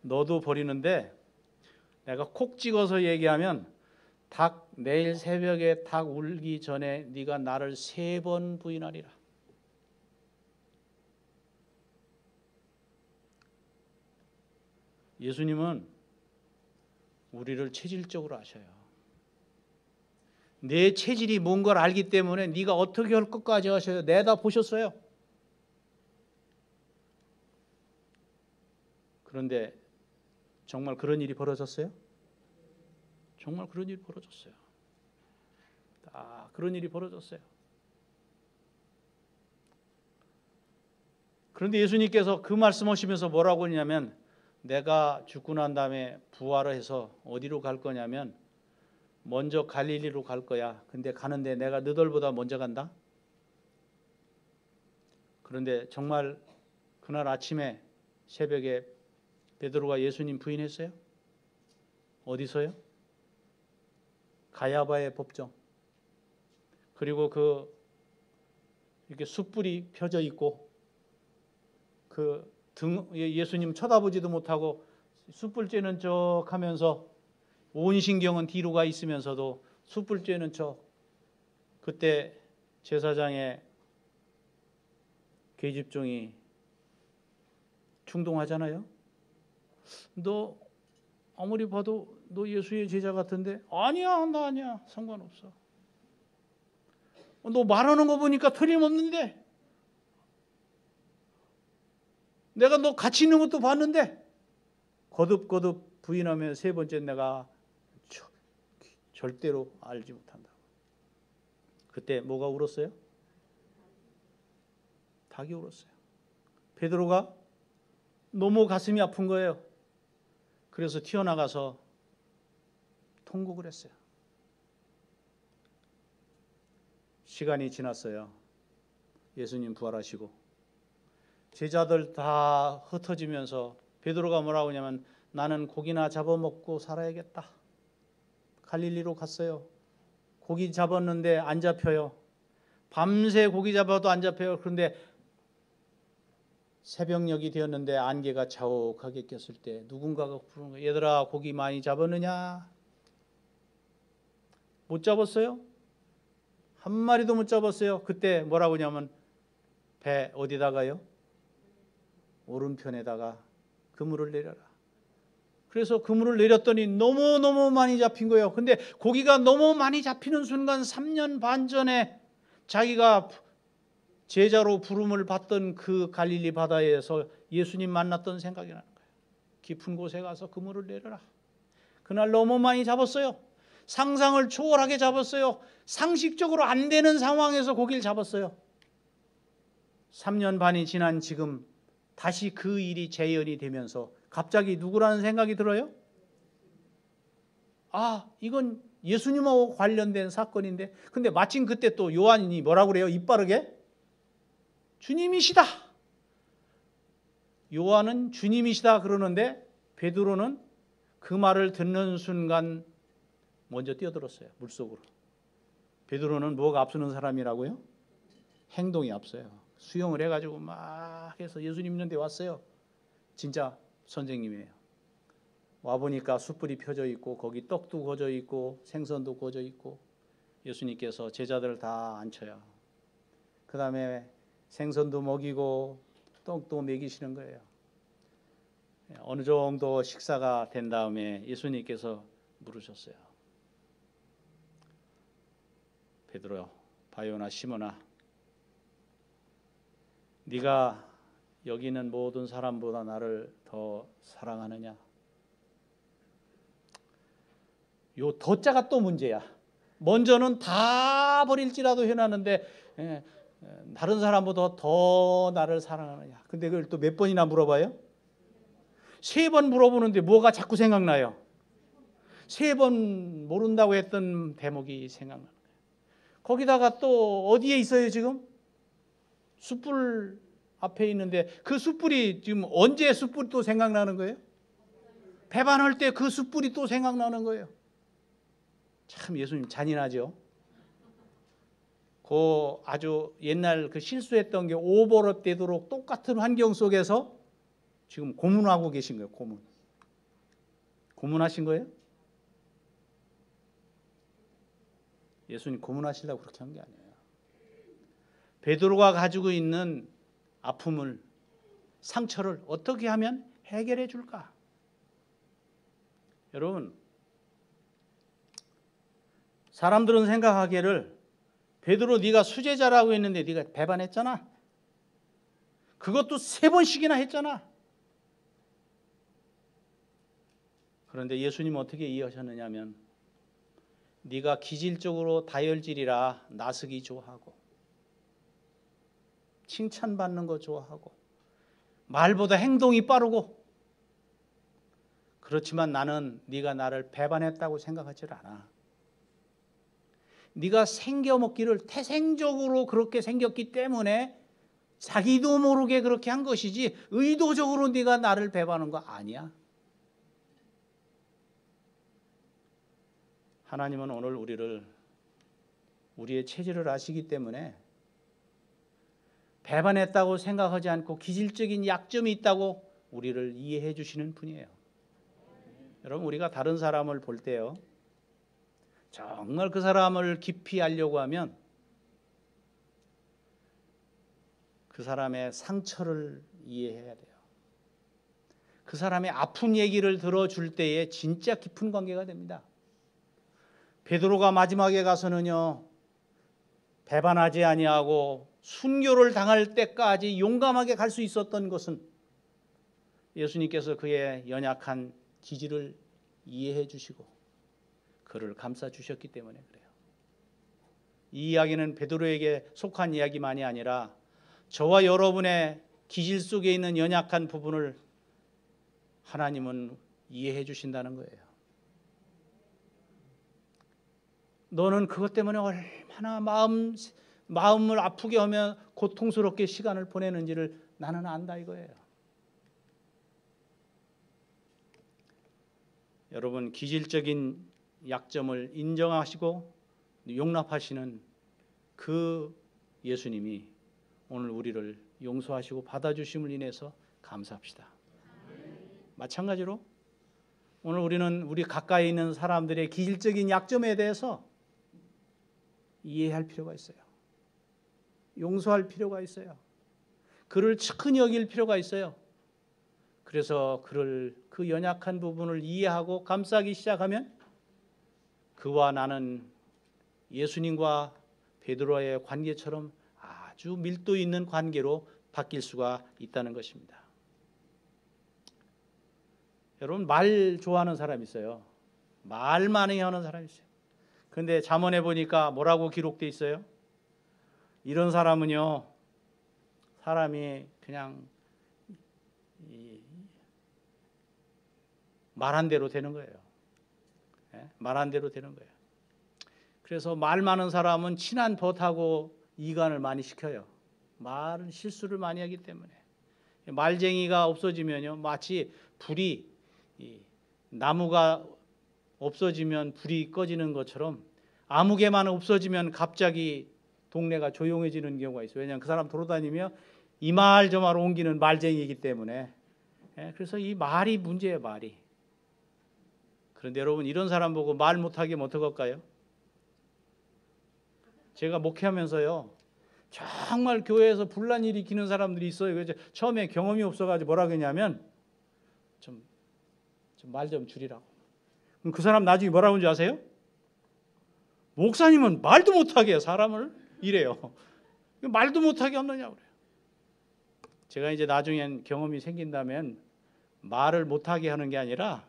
너도 버리는데 내가 콕 찍어서 얘기하면 내일 새벽에 닭 울기 전에 네가 나를 3번 부인하리라. 예수님은 우리를 체질적으로 아셔요. 내 체질이 뭔 걸 알기 때문에 네가 어떻게 할 것까지 하셔요. 내다 보셨어요. 그런데 정말 그런 일이 벌어졌어요? 정말 그런 일이 벌어졌어요. 그런 일이 벌어졌어요. 그런데 예수님께서 그 말씀하시면서 뭐라고 하냐면 내가 죽고 난 다음에 부활을 해서 어디로 갈 거냐면 먼저 갈릴리로 갈 거야. 근데 가는데 내가 너희들보다 먼저 간다. 그런데 정말 그날 아침에 새벽에 베드로가 예수님 부인했어요? 어디서요? 가야바의 법정. 그리고 이렇게 숯불이 펴져 있고 예수님 쳐다보지도 못하고 숯불 쬐는 척 하면서 온 신경은 뒤로 가 있으면서도 숯불 쬐는 척. 그때 제사장의 계집종이 충동하잖아요. 너 아무리 봐도 너 예수의 제자 같은데 아니야 나 아니야 상관없어. 너 말하는 거 보니까 틀림없는데 내가 너 같이 있는 것도 봤는데 거듭거듭 부인하면 3번째 내가 절대로 알지 못한다. 그때 뭐가 울었어요? 닭이 울었어요. 베드로가 너무 가슴이 아픈 거예요. 그래서 튀어나가서 통곡을 했어요. 시간이 지났어요. 예수님 부활하시고 제자들 다 흩어지면서 베드로가 뭐라고 하냐면 나는 고기나 잡아먹고 살아야겠다. 갈릴리로 갔어요. 고기 잡았는데 안 잡혀요. 밤새 고기 잡아도 안 잡혀요. 그런데 새벽녘이 되었는데 안개가 자욱하게 꼈을 때 누군가가 부르는 거예요. 얘들아 고기 많이 잡았느냐? 못 잡았어요? 한 마리도 못 잡았어요. 그때 뭐라고 하냐면 배 어디다가요? 오른편에다가 그물을 내려라. 그래서 그물을 내렸더니 너무너무 많이 잡힌 거예요. 근데 고기가 너무 많이 잡히는 순간 3년 반 전에 자기가 제자로 부름을 받던 그 갈릴리 바다에서 예수님 만났던 생각이 나는 거예요. 깊은 곳에 가서 그물을 내려라. 그날 너무 많이 잡았어요. 상상을 초월하게 잡았어요. 상식적으로 안 되는 상황에서 고기를 잡았어요. 3년 반이 지난 지금 다시 그 일이 재현이 되면서 갑자기 누구라는 생각이 들어요? 아, 이건 예수님하고 관련된 사건인데, 근데 마침 그때 또 요한이 뭐라고 그래요? 입 바르게? 주님이시다. 요한은 주님이시다 그러는데 베드로는 그 말을 듣는 순간 먼저 뛰어들었어요. 물속으로. 베드로는 뭐가 앞서는 사람이라고요? 행동이 앞서요. 수영을 해가지고 막 해서 예수님 있는 데 왔어요. 진짜 선생님이에요. 와보니까 숯불이 펴져 있고 거기 떡도 구워져 있고 생선도 구워져 있고 예수님께서 제자들을 다 앉혀요. 그 다음에 생선도 먹이고 떡도 먹이시는 거예요. 어느 정도 식사가 된 다음에 예수님께서 물으셨어요. 베드로, 바요나 시몬아, 네가 여기 있는 모든 사람보다 나를 더 사랑하느냐? 요 더자가 또 문제야. 먼저는 다 버릴지라도 해놨는데 다른 사람보다 더 나를 사랑하느냐? 근데 그걸 또 몇 번이나 물어봐요? 3번 물어보는데 뭐가 자꾸 생각나요? 3번 모른다고 했던 대목이 생각나는 거예요. 거기다가 또 어디에 있어요 지금? 숯불 앞에 있는데 그 숯불이 지금 언제 숯불이 또 생각나는 거예요? 배반할 때 그 숯불이 또 생각나는 거예요. 참 예수님 잔인하죠. 그 아주 옛날 그 실수했던 게 오버랩 되도록 똑같은 환경 속에서 지금 고문하고 계신 거예요. 고문하신 거예요? 예수님 고문하시려고 그렇게 한 게 아니에요. 베드로가 가지고 있는 아픔을, 상처를 어떻게 하면 해결해 줄까? 여러분, 사람들은 생각하기를 베드로 네가 수제자라고 했는데 네가 배반했잖아. 그것도 3번씩이나 했잖아. 그런데 예수님은 어떻게 이해하셨느냐면 네가 기질적으로 다혈질이라 나서기 좋아하고 칭찬받는 거 좋아하고 말보다 행동이 빠르고 그렇지만 나는 네가 나를 배반했다고 생각하지 않아. 네가 생겨먹기를 태생적으로 그렇게 생겼기 때문에 자기도 모르게 그렇게 한 것이지 의도적으로 네가 나를 배반한 거 아니야. 하나님은 오늘 우리의 체질을 아시기 때문에 배반했다고 생각하지 않고 기질적인 약점이 있다고 우리를 이해해 주시는 분이에요. 여러분, 우리가 다른 사람을 볼 때요, 정말 그 사람을 깊이 알려고 하면 그 사람의 상처를 이해해야 돼요. 그 사람의 아픈 얘기를 들어줄 때에 진짜 깊은 관계가 됩니다. 베드로가 마지막에 가서는요, 배반하지 아니하고 순교를 당할 때까지 용감하게 갈 수 있었던 것은 예수님께서 그의 연약한 기질을 이해해 주시고 그를 감싸 주셨기 때문에 그래요. 이 이야기는 베드로에게 속한 이야기만이 아니라 저와 여러분의 기질 속에 있는 연약한 부분을 하나님은 이해해 주신다는 거예요. 너는 그것 때문에 얼마나 마음을 아프게 하며 고통스럽게 시간을 보내는지를 나는 안다 이거예요. 여러분, 기질적인 약점을 인정하시고 용납하시는 그 예수님이 오늘 우리를 용서하시고 받아주심을 인해서 감사합시다. 마찬가지로 오늘 우리는 우리 가까이 있는 사람들의 기질적인 약점에 대해서 이해할 필요가 있어요. 용서할 필요가 있어요. 그를 측은히 여길 필요가 있어요. 그래서 그를 그 연약한 부분을 이해하고 감싸기 시작하면 그와 나는 예수님과 베드로와의 관계처럼 아주 밀도 있는 관계로 바뀔 수가 있다는 것입니다. 여러분, 말 좋아하는 사람 있어요. 말 많이 하는 사람 있어요. 그런데 잠언에 보니까 뭐라고 기록되어 있어요? 이런 사람은요, 사람이 그냥 말한 대로 되는 거예요. 말한 대로 되는 거예요. 그래서 말 많은 사람은 친한 벗하고 이간을 많이 시켜요. 말은 실수를 많이 하기 때문에. 말쟁이가 없어지면요, 마치 불이 나무가 없어지면 불이 꺼지는 것처럼 아무개만 없어지면 갑자기 동네가 조용해지는 경우가 있어요. 왜냐하면 그 사람 돌아다니며 이 말 저 말 옮기는 말쟁이이기 때문에. 그래서 이 말이 문제예요, 말이. 그런데 여러분, 이런 사람 보고 말 못하게 하면 어떡할까요? 제가 목회하면서요, 정말 교회에서 분란 일으키는 사람들이 있어요. 그래서 처음에 경험이 없어가지고 뭐라 그러냐면 좀 말 좀 줄이라고. 그럼 그 사람 나중에 뭐라고 하는지 아세요? 목사님은 말도 못하게 해요, 사람을. 이래요. 말도 못하게 하느냐고 그래요. 제가 이제 나중엔 경험이 생긴다면 말을 못하게 하는 게 아니라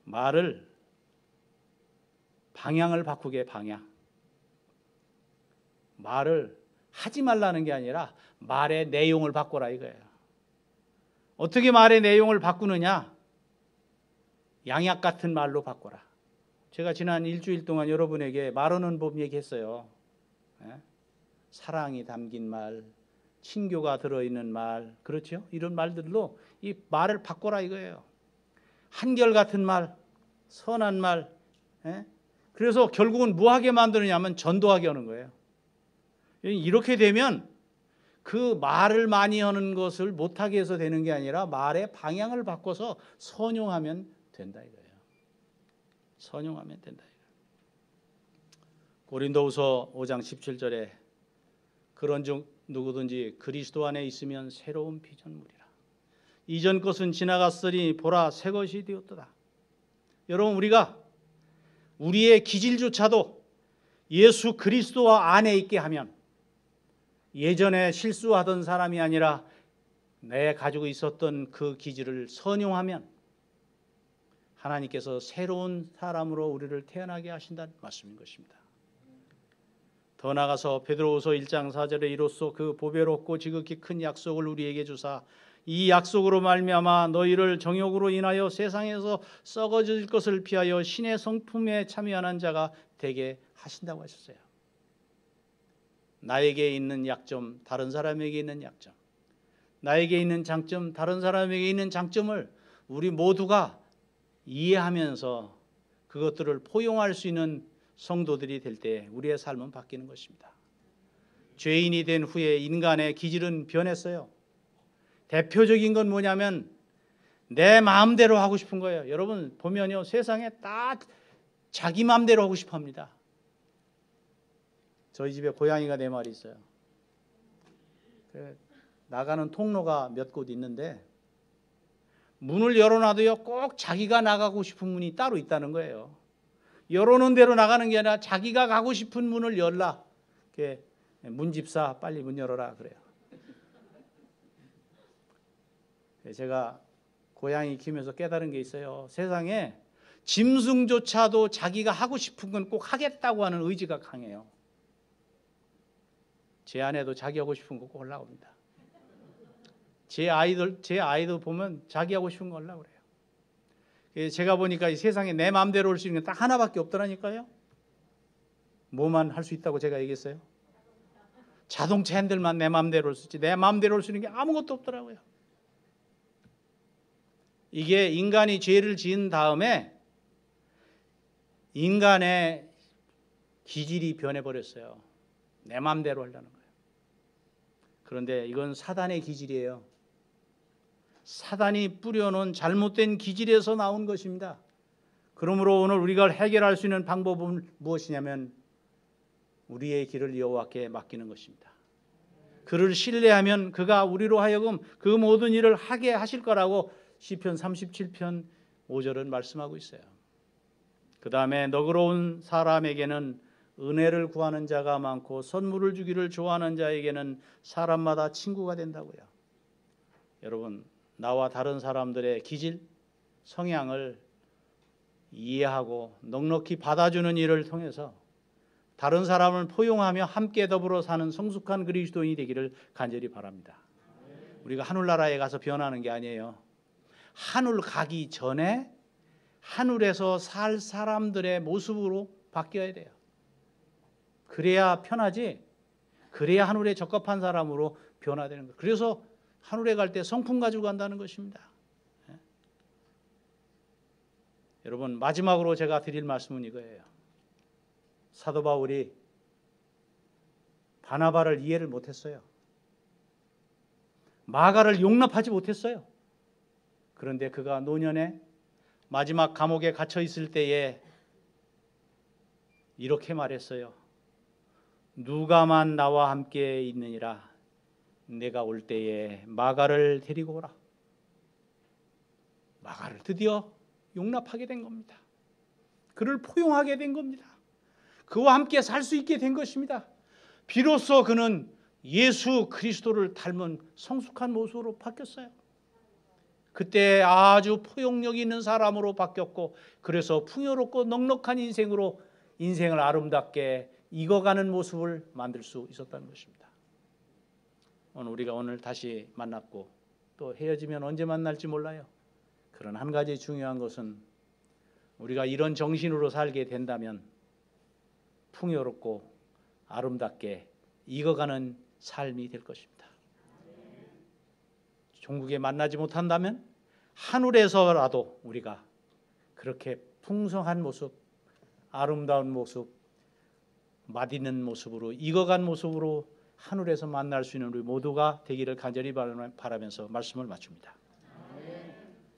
말을 방향을 바꾸게, 방향. 말을 하지 말라는 게 아니라 말의 내용을 바꿔라 이거예요. 어떻게 말의 내용을 바꾸느냐? 양약 같은 말로 바꿔라. 제가 지난 일주일 동안 여러분에게 말하는 법 얘기했어요. 사랑이 담긴 말, 친교가 들어있는 말, 그렇죠? 이런 말들로 이 말을 바꿔라 이거예요. 한결같은 말, 선한 말. 그래서 결국은 뭐하게 만드느냐면 전도하게 하는 거예요. 이렇게 되면 그 말을 많이 하는 것을 못하게 해서 되는 게 아니라 말의 방향을 바꿔서 선용하면 된다 이거예요. 선용하면 된다 이거예요. 고린도후서 5장 17절에 그런즉 누구든지 그리스도 안에 있으면 새로운 피조물이라. 이전 것은 지나갔으니 보라 새 것이 되었도다. 여러분, 우리가 우리의 기질조차도 예수 그리스도와 안에 있게 하면, 예전에 실수하던 사람이 아니라 내 가지고 있었던 그 기질을 선용하면 하나님께서 새로운 사람으로 우리를 태어나게 하신다는 말씀인 것입니다. 더 나아가서 베드로후서 1장 4절에 이로써 그 보배롭고 지극히 큰 약속을 우리에게 주사 이 약속으로 말미암아 너희를 정욕으로 인하여 세상에서 썩어질 것을 피하여 신의 성품에 참여하는 자가 되게 하신다고 하셨어요. 나에게 있는 약점, 다른 사람에게 있는 약점, 나에게 있는 장점, 다른 사람에게 있는 장점을 우리 모두가 이해하면서 그것들을 포용할 수 있는 성도들이 될 때 우리의 삶은 바뀌는 것입니다. 죄인이 된 후에 인간의 기질은 변했어요. 대표적인 건 뭐냐면 내 마음대로 하고 싶은 거예요. 여러분 보면요, 세상에 다 자기 마음대로 하고 싶어 합니다. 저희 집에 고양이가 4마리 있어요. 나가는 통로가 몇 곳 있는데 문을 열어놔도요, 꼭 자기가 나가고 싶은 문이 따로 있다는 거예요. 열어놓은 대로 나가는 게 아니라 자기가 가고 싶은 문을 열라. 문집사 빨리 문 열어라 그래요. 제가 고양이 키우면서 깨달은 게 있어요. 세상에 짐승조차도 자기가 하고 싶은 건 꼭 하겠다고 하는 의지가 강해요. 제 아내도 자기 하고 싶은 거 꼭 올라옵니다. 제 아이도 보면 자기 하고 싶은 거 하려고 그래요. 제가 보니까 이 세상에 내 마음대로 올 수 있는 게 딱 하나밖에 없더라니까요. 뭐만 할 수 있다고 제가 얘기했어요? 자동차 핸들만 내 마음대로 올 수 있지 내 마음대로 올 수 있는 게 아무것도 없더라고요. 이게 인간이 죄를 지은 다음에 인간의 기질이 변해버렸어요. 내 마음대로 하려는 거예요. 그런데 이건 사단의 기질이에요. 사단이 뿌려놓은 잘못된 기질에서 나온 것입니다. 그러므로 오늘 우리가 해결할 수 있는 방법은 무엇이냐면 우리의 길을 여호와께 맡기는 것입니다. 그를 신뢰하면 그가 우리로 하여금 그 모든 일을 하게 하실 거라고 시편 37편 5절은 말씀하고 있어요. 그 다음에 너그러운 사람에게는 은혜를 구하는 자가 많고 선물을 주기를 좋아하는 자에게는 사람마다 친구가 된다고요. 여러분, 나와 다른 사람들의 기질, 성향을 이해하고 넉넉히 받아주는 일을 통해서 다른 사람을 포용하며 함께 더불어 사는 성숙한 그리스도인이 되기를 간절히 바랍니다. 우리가 하늘나라에 가서 변하는 게 아니에요. 하늘 가기 전에 하늘에서 살 사람들의 모습으로 바뀌어야 돼요. 그래야 편하지, 그래야 하늘에 적합한 사람으로 변화되는 거예요. 그래서 하늘에 갈 때 성품 가지고 간다는 것입니다. 여러분, 마지막으로 제가 드릴 말씀은 이거예요. 사도 바울이 바나바를 이해를 못했어요. 마가를 용납하지 못했어요. 그런데 그가 노년에 마지막 감옥에 갇혀 있을 때에 이렇게 말했어요. 누가만 나와 함께 있느니라 내가 올 때에 마가를 데리고 오라. 마가를 드디어 용납하게 된 겁니다. 그를 포용하게 된 겁니다. 그와 함께 살 수 있게 된 것입니다. 비로소 그는 예수 그리스도를 닮은 성숙한 모습으로 바뀌었어요. 그때 아주 포용력 있는 사람으로 바뀌었고, 그래서 풍요롭고 넉넉한 인생으로 인생을 아름답게 익어가는 모습을 만들 수 있었다는 것입니다. 우리가 오늘 다시 만났고 또 헤어지면 언제 만날지 몰라요. 그런 한 가지 중요한 것은 우리가 이런 정신으로 살게 된다면 풍요롭고 아름답게 익어가는 삶이 될 것입니다. 종국에 만나지 못한다면 하늘에서라도 우리가 그렇게 풍성한 모습, 아름다운 모습, 맛있는 모습으로 익어간 모습으로 하늘에서 만날 수 있는 우리 모두가 되기를 간절히 바라면서 말씀을 마칩니다.